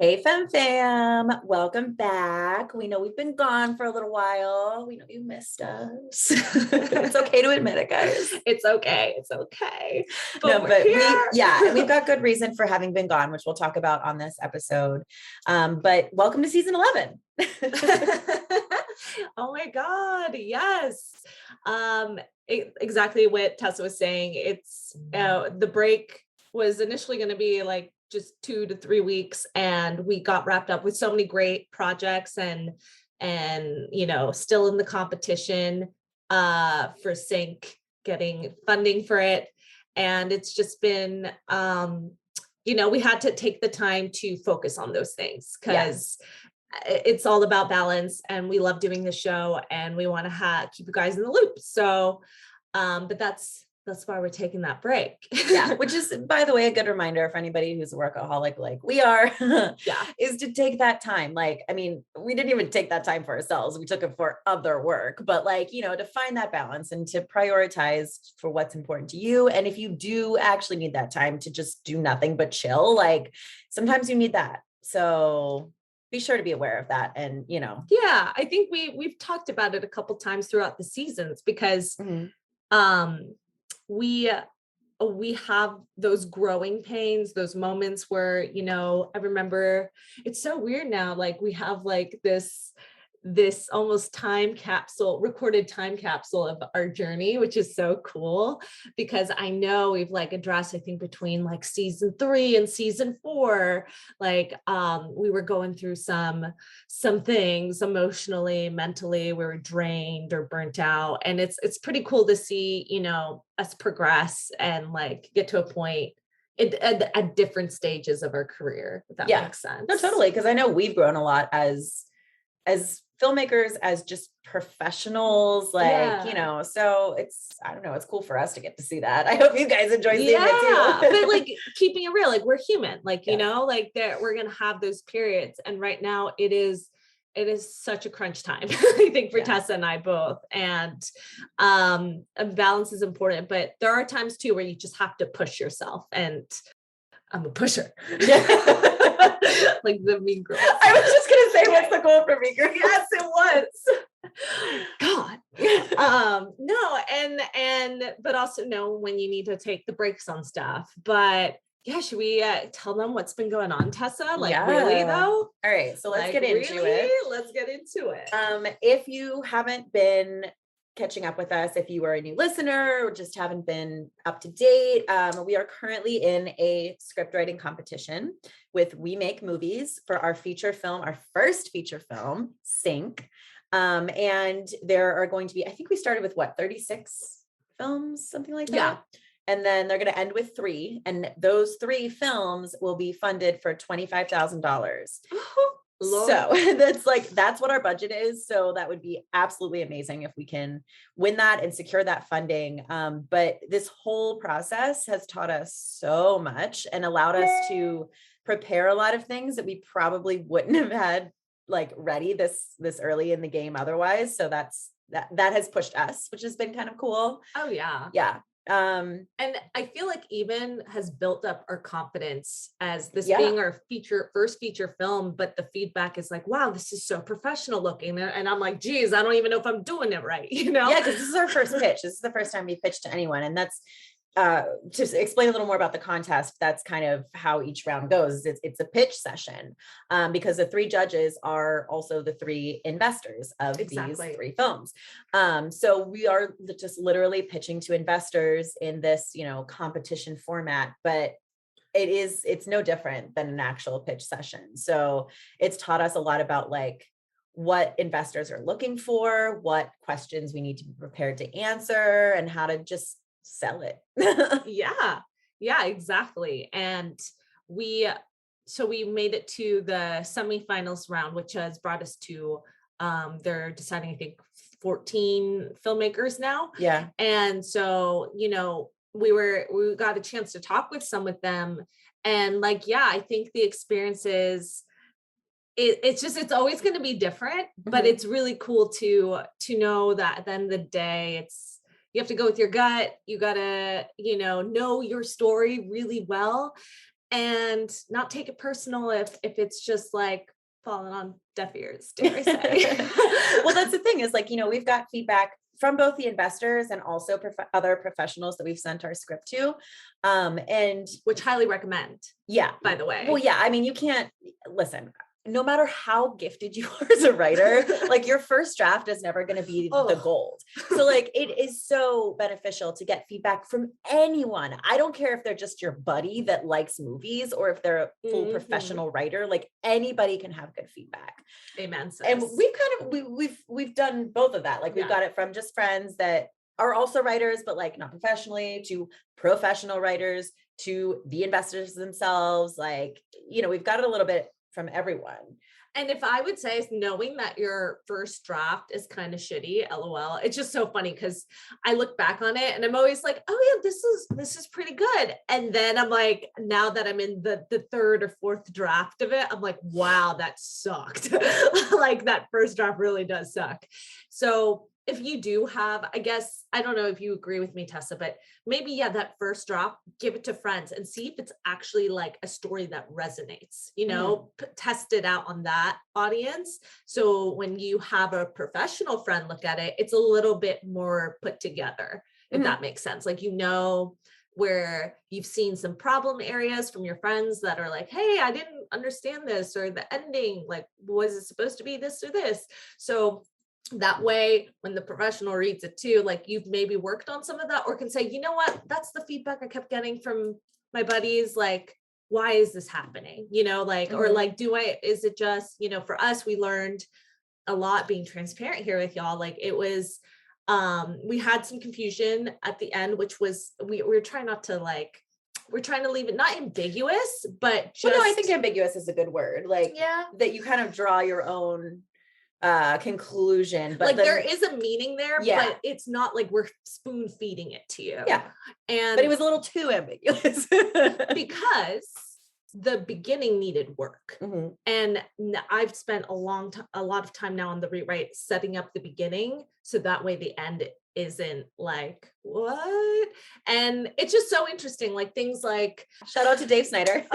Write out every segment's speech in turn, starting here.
Hey, fam, welcome back. We know we've been gone for a little while. We know you missed us. It's okay to admit it, guys. It's okay. It's okay. No, We're but here. and we've got good reason for having been gone, which we'll talk about on this episode. But welcome to season 11. Oh my God. Yes. Exactly what Tessa was saying. It's the break was initially going to be like just 2 to 3 weeks, and we got wrapped up with so many great projects and still in the competition for sync, getting funding for it. And it's just been we had to take the time to focus on those things because it's all about balance, and we love doing the show and we want to keep you guys in the loop. So but that's why we're taking that break. Which is, by the way, a good reminder for anybody who's a workaholic like we are, is to take that time. Like, I mean, we didn't even take that time for ourselves. We took it for other work, but to find that balance and to prioritize for what's important to you. And if you do actually need that time to just do nothing but chill, like sometimes you need that. So be sure to be aware of that. And, I think we've talked about it a couple times throughout the seasons because, we have those growing pains, those moments where, I remember it's so weird now. Like we have like this almost recorded time capsule of our journey, which is so cool because I know we've like addressed, I think between like season 3 and season 4, like we were going through some things emotionally, mentally, we were drained or burnt out. And it's pretty cool to see, us progress and like get to a point at different stages of our career, if that makes sense. No, totally. Because I know we've grown a lot as filmmakers, as just professionals, so I don't know, it's cool for us to get to see that. I hope you guys enjoy seeing it too. But like keeping it real, like we're human, like, like we're going to have those periods. And right now it is such a crunch time, I think, for Tessa and I both. And balance is important, but there are times too where you just have to push yourself, and I'm a pusher. Like the Mean Girls. I was just gonna say, what's the goal for Mean Girls? Yes, it was. God. No, and but also know when you need to take the breaks on stuff. But should we tell them what's been going on, Tessa? Like really though? All right, so let's get into it. Let's get into it. If you haven't been catching up with us, if you are a new listener or just haven't been up to date, we are currently in a script writing competition with We Make Movies for our feature film, our first feature film, Sync. And there are going to be, I think we started with 36 films, something like that. Yeah. And then they're going to end with 3. And those 3 films will be funded for $25,000. So that's what our budget is. So that would be absolutely amazing if we can win that and secure that funding. But this whole process has taught us so much and allowed us to prepare a lot of things that we probably wouldn't have had like ready this early in the game otherwise. So that has pushed us, which has been kind of cool. Oh yeah. Yeah. And I feel like even has built up our confidence as this being our first feature film, but the feedback is like, wow, this is so professional looking. And I'm like, geez, I don't even know if I'm doing it right. Yeah. Cause this is our first pitch. This is the first time we pitched to anyone. And that's, to explain a little more about the contest, that's kind of how each round goes. It's a pitch session, because the 3 judges are also the 3 investors of these 3 films. So we are just literally pitching to investors in this, competition format, but it's no different than an actual pitch session. So it's taught us a lot about like what investors are looking for, what questions we need to be prepared to answer, and how to just sell it. Yeah, exactly. And we made it to the semifinals round, which has brought us to they're deciding, I think 14 filmmakers now. Yeah. And so, we got a chance to talk with some of them, and like, I think the experiences, it's always going to be different, but it's really cool to know that at the end of the day, you have to go with your gut. You got to, know your story really well. and not take it personal if it's just like falling on deaf ears, dare I say. Well, that's the thing is like, we've got feedback from both the investors and also other professionals that we've sent our script to. And Which highly recommend, yeah, by the way. well, yeah, I mean, you can't listen, no matter how gifted you are as a writer, like your first draft is never going to be the gold. So like, it is so beneficial to get feedback from anyone. I don't care if they're just your buddy that likes movies or if they're a full professional writer, like anybody can have good feedback. Amen. Sis. And we've done both of that. Like we've got it from just friends that are also writers, but like not professionally, to professional writers, to the investors themselves. Like, we've got it a little bit from everyone. And if I would say, knowing that your first draft is kind of shitty, LOL, it's just so funny because I look back on it and I'm always like, oh yeah, this is pretty good. And then I'm like, now that I'm in the third or fourth draft of it, I'm like, wow, that sucked. Like that first draft really does suck. So if you do have, I guess, I don't know if you agree with me, Tessa, but maybe, yeah, that first draft, give it to friends and see if it's actually like a story that resonates, test it out on that audience. So when you have a professional friend look at it, it's a little bit more put together, if that makes sense. Like, where you've seen some problem areas from your friends that are like, hey, I didn't understand this, or the ending, like, was it supposed to be this or this? So that way, when the professional reads it too, like you've maybe worked on some of that, or can say, you know what, that's the feedback I kept getting from my buddies. Like, why is this happening? Or like, is it just, for us, we learned a lot being transparent here with y'all. Like it was, we had some confusion at the end, which was, we're trying not to like, we're trying to leave it not ambiguous, but just, no, I think ambiguous is a good word. Like, that you kind of draw your own conclusion, but like there is a meaning there, but it's not like we're spoon feeding it to you. But it was a little too ambiguous because the beginning needed work. And I've spent a lot of time now on the rewrite setting up the beginning, so that way the end isn't like, what? And it's just so interesting, like things like, shout out to Dave Snyder.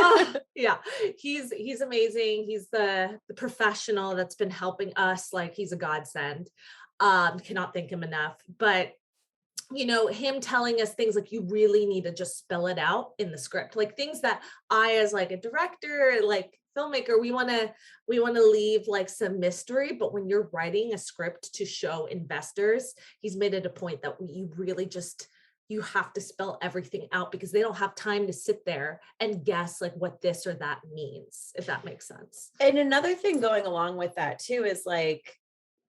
Yeah, he's amazing. He's the professional that's been helping us. Like he's a godsend. Cannot thank him enough. But him telling us things like, you really need to just spell it out in the script, like things that I, as like a director, like filmmaker, we want to leave like some mystery. But when you're writing a script to show investors, he's made it a point that you really just, you have to spell everything out, because they don't have time to sit there and guess like what this or that means, if that makes sense. And another thing going along with that too is like,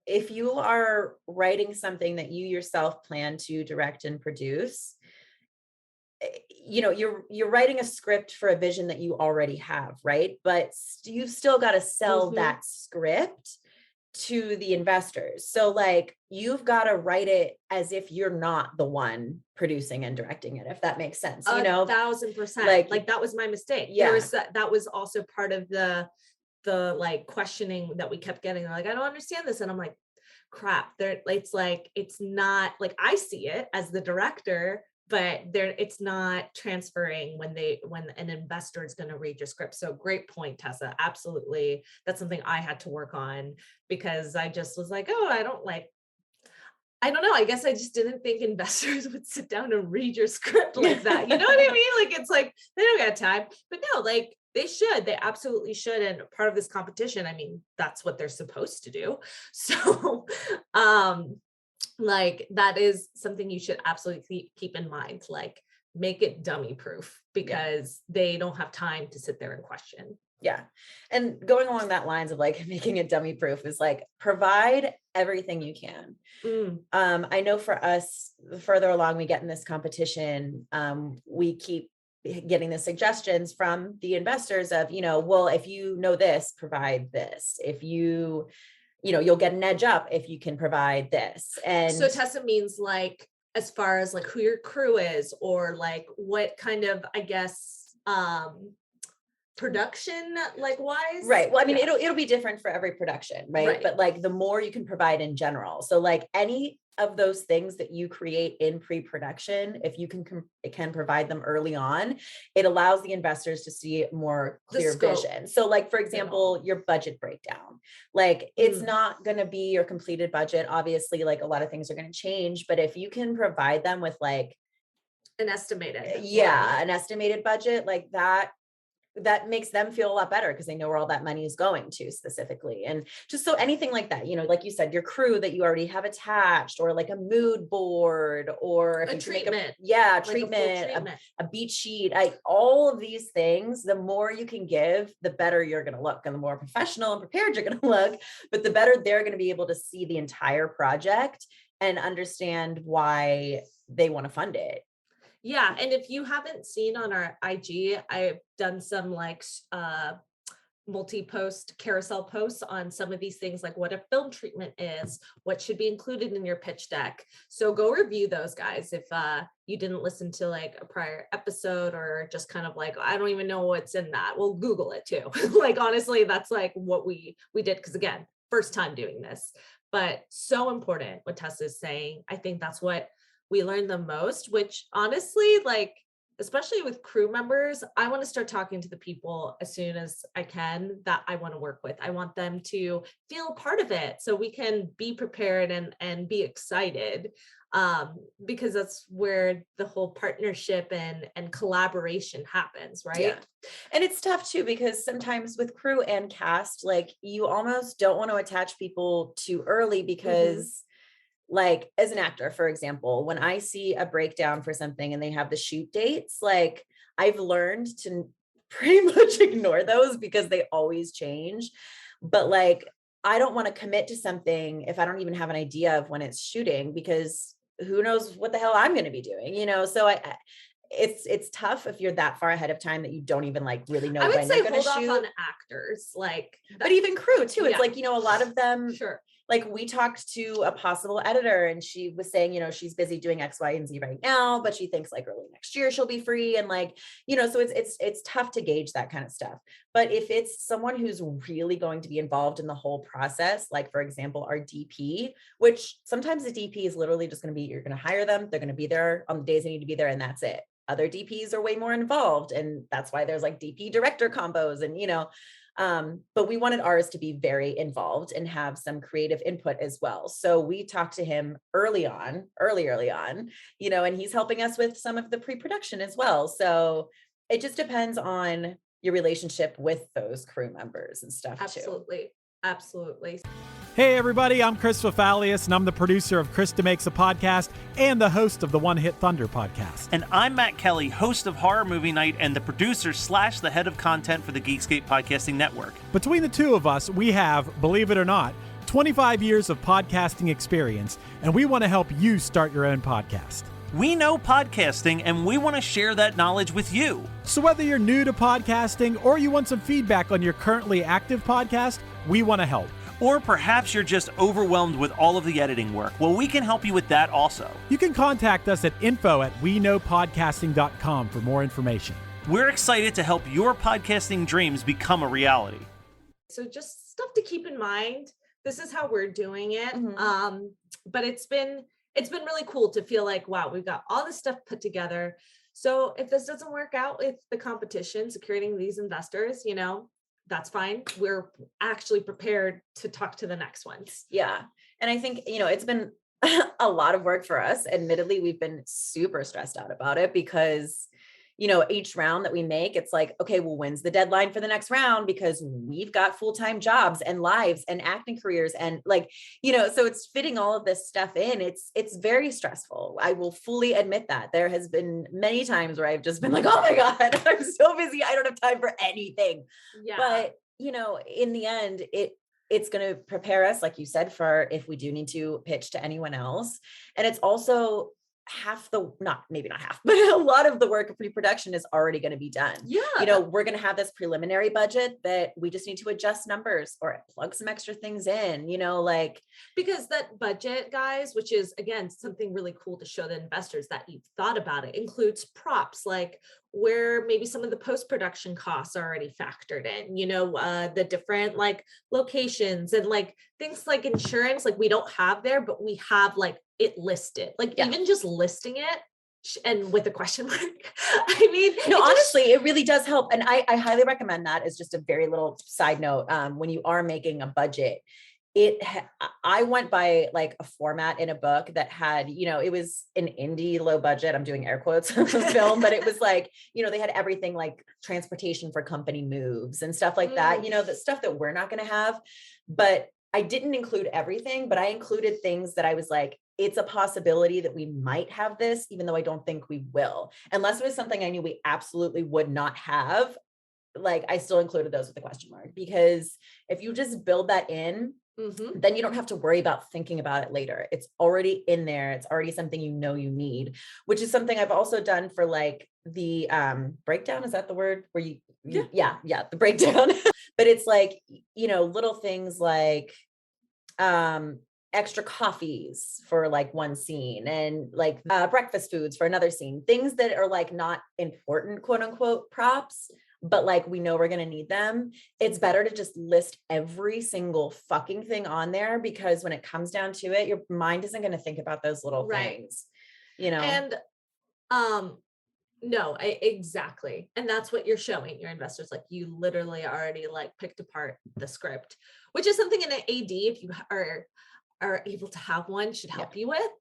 if you are writing something that you yourself plan to direct and produce, you're writing a script for a vision that you already have, right? But you've still got to sell that script to the investors. So like, you've got to write it as if you're not the one producing and directing it, if that makes sense. 1,000%. Like that was my mistake. That was also part of the like questioning that we kept getting. They're like, I don't understand this. And I'm like, crap, it's not like, I see it as the director, but it's not transferring when an investor is going to read your script. So great point, Tessa. Absolutely. That's something I had to work on, because I just was like, oh, I don't know. I guess I just didn't think investors would sit down and read your script like that. You know what I mean? Like, it's like, they don't got time, but no, like they absolutely should. And part of this competition, I mean, that's what they're supposed to do. So, like that is something you should absolutely keep in mind, like make it dummy proof, because they don't have time to sit there and question. Yeah. And going along that lines of like making it dummy proof is like, provide everything you can. I know for us, the further along we get in this competition, we keep getting the suggestions from the investors of, well, if you know this, provide this. If you'll get an edge up if you can provide this. And so Tessa means like, as far as like who your crew is, or like what kind of, I guess, production like wise. Right. Well, I mean, it'll be different for every production, right? But like the more you can provide in general. So like any of those things that you create in pre-production, if you can provide them early on, it allows the investors to see more clear vision. So like, for example, your budget breakdown, like it's not going to be your completed budget. Obviously, like a lot of things are going to change, but if you can provide them with like an estimated, an estimated budget like that makes them feel a lot better because they know where all that money is going to specifically. And just so anything like that, you know, like you said, your crew that you already have attached, or like a mood board, or if a you treatment, a beat sheet, all of these things, the more you can give, the better you're going to look, and the more professional and prepared you're going to look, but the better they're going to be able to see the entire project and understand why they want to fund it. Yeah. And if you haven't seen on our IG, I've done some like multi-post carousel posts on some of these things, like what a film treatment is, what should be included in your pitch deck. So go review those, guys. If you didn't listen to like a prior episode, or just kind of like, I don't even know what's in that, well, Google it too. Like, honestly, that's like what we did. Cause again, first time doing this, but so important what Tessa is saying. I think that's what we learned the most, which honestly, like, especially with crew members, I want to start talking to the people as soon as I can that I want to work with. I want them to feel part of it so we can be prepared and be excited, because that's where the whole partnership and collaboration happens, right? Yeah. And it's tough too, because sometimes with crew and cast, like you almost don't want to attach people too early because like as an actor, for example, when I see a breakdown for something and they have the shoot dates, like I've learned to pretty much ignore those because they always change. But like, I don't want to commit to something if I don't even have an idea of when it's shooting, because who knows what the hell I'm going to be doing, you know? So it's tough if you're that far ahead of time that you don't even like really know when you're going to shoot. On actors, like, but even crew too. It's like, you know, a lot of them, like we talked to a possible editor and she was saying, you know, she's busy doing X, Y, and Z right now, but she thinks like early next year she'll be free. And like, you know, so it's tough to gauge that kind of stuff. But if it's someone who's really going to be involved in the whole process, like for example, our DP, which sometimes the DP is literally just going to be, you're going to hire them, they're going to be there on the days they need to be there, and that's it. Other DPs are way more involved. And that's why there's like DP director combos and, you know, but we wanted ours to be very involved and have some creative input as well. So we talked to him early on, you know, and he's helping us with some of the pre-production as well. So it just depends on your relationship with those crew members and stuff too. Absolutely. Hey everybody, I'm Chris Fafalius, and I'm the producer of Krista Makes a Podcast and the host of the One Hit Thunder podcast. And I'm Matt Kelly, host of Horror Movie Night and the producer / the head of content for the Geekscape Podcasting Network. Between the two of us, we have, believe it or not, 25 years of podcasting experience, and we want to help you start your own podcast. We know podcasting, and we want to share that knowledge with you. So whether you're new to podcasting or you want some feedback on your currently active podcast, we want to help. Or perhaps you're just overwhelmed with all of the editing work. Well, we can help you with that also. You can contact us at info@weknowpodcasting.com for more information. We're excited to help your podcasting dreams become a reality. So just stuff to keep in mind. This is how we're doing it. But it's been really cool to feel like, wow, we've got all this stuff put together. So if this doesn't work out with the competition, securing these investors, you know, that's fine. We're actually prepared to talk to the next ones. Yeah. And I think, you know, it's been a lot of work for us. Admittedly, we've been super stressed out about it because, you know, each round that we make, it's like, okay, well, when's the deadline for the next round? Because we've got full-time jobs and lives and acting careers. And like, you know, so it's fitting all of this stuff in. It's very stressful. I will fully admit that. There has been many times where I've just been like, oh my God, I'm so busy. I don't have time for anything. Yeah. But, you know, in the end, it's going to prepare us, like you said, for if we do need to pitch to anyone else. And it's also maybe not half, but a lot of the work of pre-production is already going to be done. Yeah. You know, we're going to have this preliminary budget that we just need to adjust numbers or plug some extra things in, you know, like, because that budget, guys, which is again, something really cool to show the investors that you've thought about it, includes props like where maybe some of the post-production costs are already factored in, the different like locations and like things like insurance, like we don't have there, but we have like it listed, like even just listing it and with a question mark. I mean, no, honestly, it really does help. And I highly recommend that as just a very little side note. When you are making a budget, I went by like a format in a book that had, it was an indie low budget, I'm doing air quotes film, but it was like, they had everything like transportation for company moves and stuff like that, the stuff that we're not going to have. But I didn't include everything, but I included things that I was like, it's a possibility that we might have this, even though I don't think we will, unless it was something I knew we absolutely would not have. Like I still included those with a question mark, because if you just build that in, then you don't have to worry about thinking about it later. It's already in there. It's already something you need, which is something I've also done for like the breakdown. Is that the word where you the breakdown? But it's like, little things like extra coffees for like one scene and like breakfast foods for another scene, things that are like not important, quote unquote, props, but like we know we're going to need them. It's better to just list every single fucking thing on there, because when it comes down to it, your mind isn't going to think about those little things, And no, exactly. And that's what you're showing your investors. Like you literally already like picked apart the script, which is something in an AD, if you are able to have one, should help you with.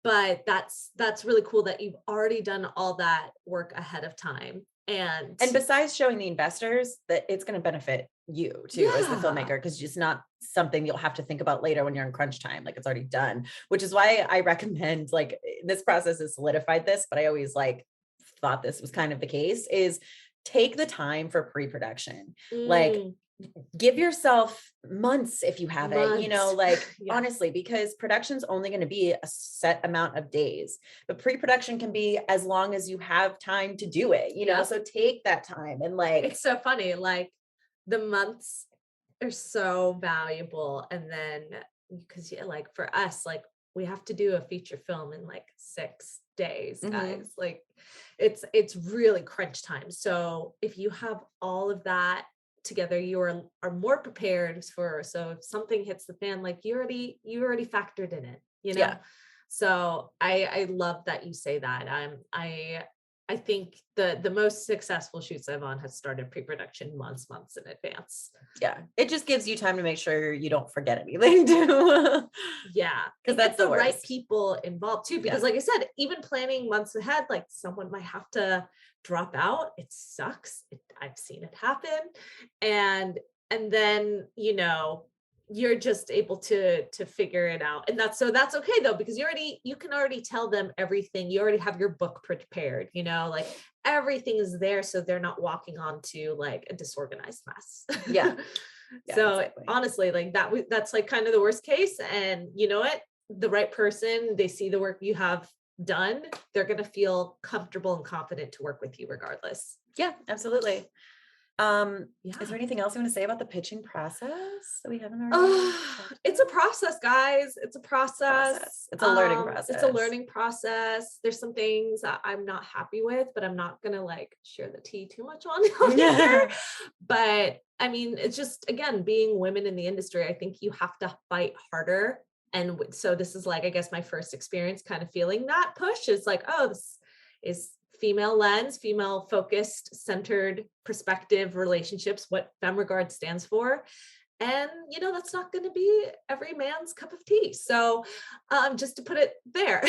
But that's really cool that you've already done all that work ahead of time. And besides showing the investors that it's going to benefit you too as the filmmaker, because it's not something you'll have to think about later when you're in crunch time, like it's already done, which is why I recommend, like, this process has solidified this, but I always like thought this was kind of the case, is take the time for pre-production. Like give yourself months if you have it, like honestly, because production's only going to be a set amount of days, but pre-production can be as long as you have time to do it, so take that time. And like, it's so funny, like the months are so valuable. And then because like for us, like we have to do a feature film in like 6 days, guys. Like it's really crunch time. So if you have all of that together, you are more prepared so if something hits the fan, like you already factored in it, So I love that you say that. I think the most successful shoots I've on has started pre-production months in advance. Yeah, it just gives you time to make sure you don't forget anything too. Because that's the right people involved too, because like I said, even planning months ahead, like someone might have to drop out. It sucks. I've seen it happen. And then you're just able to figure it out. And that's okay though, because you can already tell them everything. You already have your book prepared, like everything is there. So they're not walking onto like a disorganized mess. So exactly. Honestly, like that's like kind of the worst case. And you know what, the right person, they see the work you have done, they're going to feel comfortable and confident to work with you regardless. Yeah, absolutely. Is there anything else you want to say about the pitching process that we haven't already? It's a process, guys. It's a process. It's a learning process. It's a learning process. There's some things that I'm not happy with, but I'm not going to like share the tea too much on here. But I mean, it's just, again, being women in the industry, I think you have to fight harder. And so this is like, I guess my first experience kind of feeling that push is like, oh, this is female lens, female focused, centered perspective relationships, what Femme Regard stands for. And, that's not going to be every man's cup of tea. So just to put it there.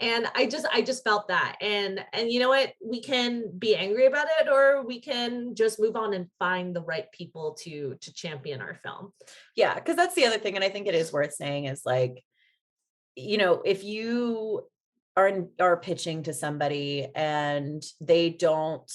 And I just felt that. And you know what, we can be angry about it, or we can just move on and find the right people to champion our film. Yeah. Cause that's the other thing. And I think it is worth saying is like, if you are pitching to somebody and they don't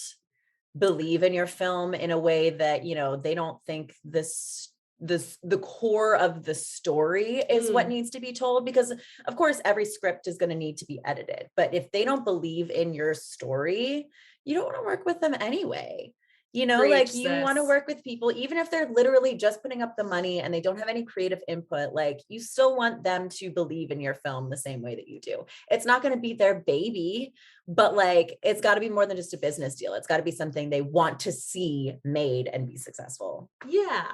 believe in your film in a way that, they don't think the core of the story is what needs to be told, because of course every script is going to need to be edited, but if they don't believe in your story, you don't want to work with them anyway. You know, Preach, like you want to sis. work with people, even if they're literally just putting up the money and they don't have any creative input, like you still want them to believe in your film the same way that you do. It's not going to be their baby, but like, it's got to be more than just a business deal. It's got to be something they want to see made and be successful. Yeah.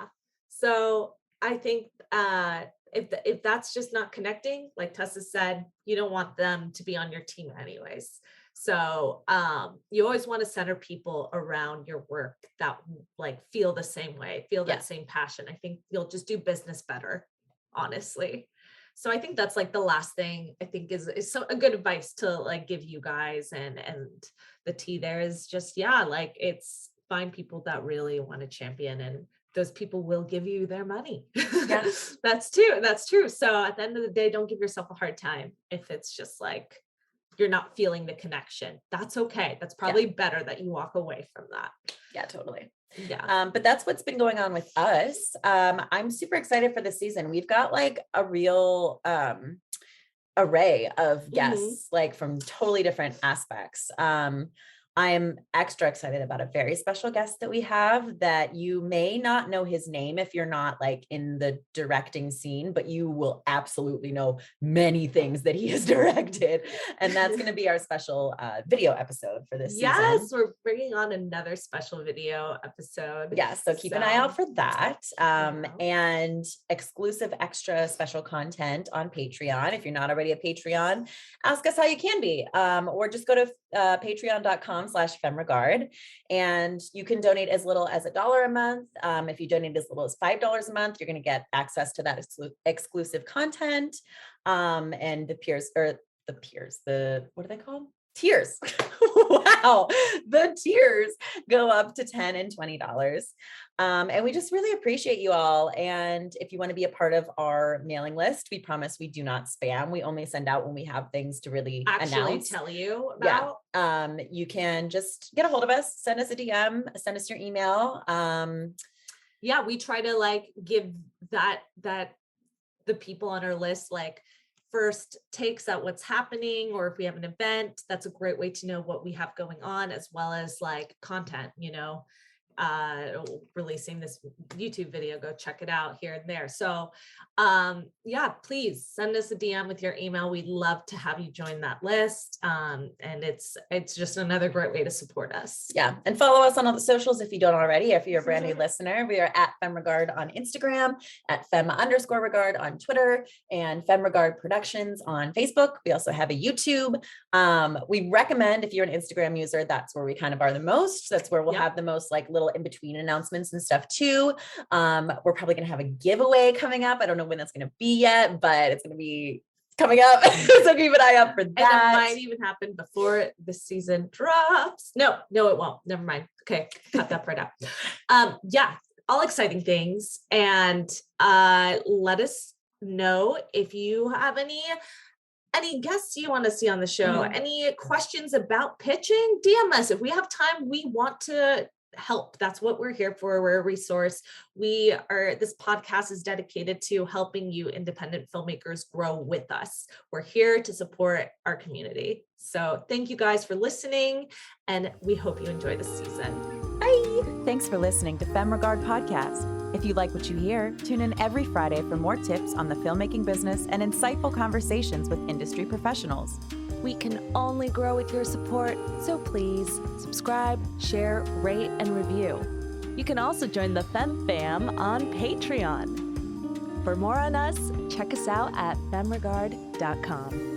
So I think if that's just not connecting, like Tessa said, you don't want them to be on your team anyways. So you always want to center people around your work that like feel the same way, feel that same passion. I think you'll just do business better, honestly. So I think that's like the last thing I think is so a good advice to like give you guys and the tea there is just, like it's find people that really want to champion, and those people will give you their money. Yeah. That's true. So at the end of the day, don't give yourself a hard time if it's just like you're not feeling the connection. That's okay. That's probably better that you walk away from that. Yeah, totally. Yeah. But that's what's been going on with us. I'm super excited for this season. We've got like a real array of guests, like from totally different aspects. I'm extra excited about a very special guest that we have that you may not know his name if you're not like in the directing scene, but you will absolutely know many things that he has directed. And that's going to be our special video episode for this season. Yes, we're bringing on another special video episode. Yeah, so keep an eye out for that. And exclusive extra special content on Patreon. If you're not already a Patreon, ask us how you can be, or just go to patreon.com/femregard, and you can donate as little as $1 a month. If you donate as little as $5 a month, you're going to get access to that exclusive content. And the what are they called? Tiers. Wow. The tiers go up to $10 and $20. And we just really appreciate you all. And if you want to be a part of our mailing list, we promise we do not spam. We only send out when we have things to really announce. Tell you about. Yeah. You can just get a hold of us, send us a DM, send us your email. We try to like give that the people on our list, like first takes at what's happening, or if we have an event, that's a great way to know what we have going on, as well as like content, releasing this YouTube video, go check it out here and there. So please send us a DM with your email. We'd love to have you join that list. And it's just another great way to support us. Yeah. And follow us on all the socials if you don't already. If you're a brand new listener, we are at FemRegard on Instagram, at Femme_regard on Twitter, and FemRegard Productions on Facebook. We also have a YouTube. We recommend, if you're an Instagram user, that's where we kind of are the most. That's where we'll have the most like little in-between announcements and stuff too. We're probably going to have a giveaway coming up. I don't know when that's going to be yet, but it's going to be coming up. So keep an eye out for that. And it might even happen before the season drops. No, it won't. Never mind. Okay. Cut that part out. All exciting things. And let us know if you have any guests you want to see on the show, any questions about pitching, DM us. If we have time, we want to help. That's what we're here for. We're a resource. This podcast is dedicated to helping you independent filmmakers grow with us. We're here to support our community. So thank you guys for listening, and we hope you enjoy this season. Bye. Thanks for listening to FemRegard Podcast. If you like what you hear, tune in every Friday for more tips on the filmmaking business and insightful conversations with industry professionals. We can only grow with your support, so please subscribe, share, rate, and review. You can also join the Femme Fam on Patreon. For more on us, check us out at femregard.com.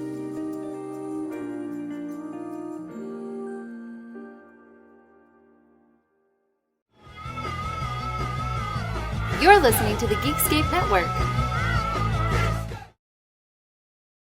You're listening to the Geekscape Network.